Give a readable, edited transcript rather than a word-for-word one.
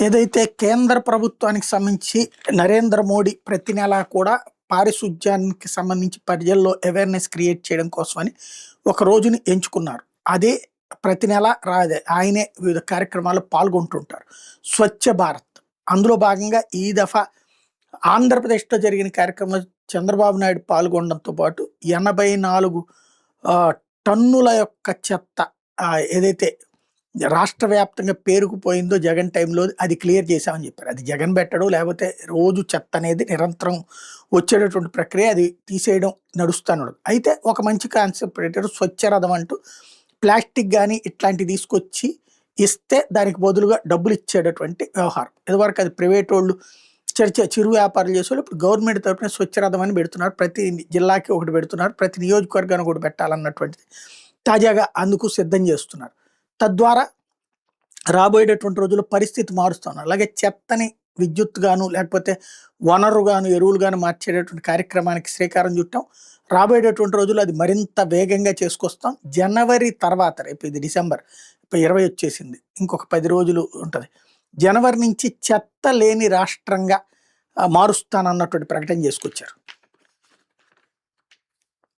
ఏదైతే కేంద్ర ప్రభుత్వానికి సంబంధించి నరేంద్ర మోడీ ప్రతి నెల కూడా పారిశుధ్యానికి సంబంధించి ప్రజల్లో అవేర్నెస్ క్రియేట్ చేయడం కోసమని ఒక రోజుని ఎంచుకున్నారు. అదే ప్రతి నెల ఆయనే వివిధ కార్యక్రమాల్లో పాల్గొంటుంటారు. స్వచ్ఛ భారత్ అందులో భాగంగా ఈ దఫా ఆంధ్రప్రదేశ్లో జరిగిన కార్యక్రమంలో చంద్రబాబు నాయుడు పాల్గొనడంతో పాటు 84 టన్నుల యొక్క చెత్త ఏదైతే రాష్ట్ర వ్యాప్తంగా పేరుకుపోయిందో జగన్ టైంలో అది క్లియర్ చేశామని చెప్పారు. అది జగన్ పెట్టడం, లేకపోతే రోజు చెత్త అనేది నిరంతరం వచ్చేటటువంటి ప్రక్రియ, అది తీసేయడం నడుస్తాను. అయితే ఒక మంచి కాన్సెప్ట్ పెట్టారు, స్వచ్ఛ రథం అంటూ. ప్లాస్టిక్ కానీ ఇట్లాంటివి తీసుకొచ్చి ఇస్తే దానికి బదులుగా డబ్బులు ఇచ్చేటటువంటి వ్యవహారం. ఇదివరకు అది ప్రైవేట్ వాళ్ళు చిరు వ్యాపారాలు చేసేవాళ్ళు, ఇప్పుడు గవర్నమెంట్ తరఫున స్వచ్ఛ రథం అని పెడుతున్నారు. ప్రతి జిల్లాకి ఒకటి పెడుతున్నారు, ప్రతి నియోజకవర్గానికి ఒకటి పెట్టాలన్నటువంటిది తాజాగా అందుకు సిద్ధం చేస్తున్నారు. తద్వారా రాబోయేటటువంటి రోజుల్లో పరిస్థితి మారుస్తున్నారు. అలాగే చెత్తని విద్యుత్ గాను, లేకపోతే వనరుగాను, ఎరువులుగాను మార్చేటటువంటి కార్యక్రమానికి శ్రీకారం చుట్టాం. రాబోయేటటువంటి రోజుల్లో అది మరింత వేగంగా చేసుకొస్తాం. జనవరి తర్వాత, రేపు ఇది డిసెంబర్, ఇప్పుడు 20 వచ్చేసింది, ఇంకొక 10 రోజులు ఉంటుంది. జనవరి నుంచి చెత్త లేని రాష్ట్రంగా మారుస్తానన్నటువంటి ప్రకటన చేసుకొచ్చారు.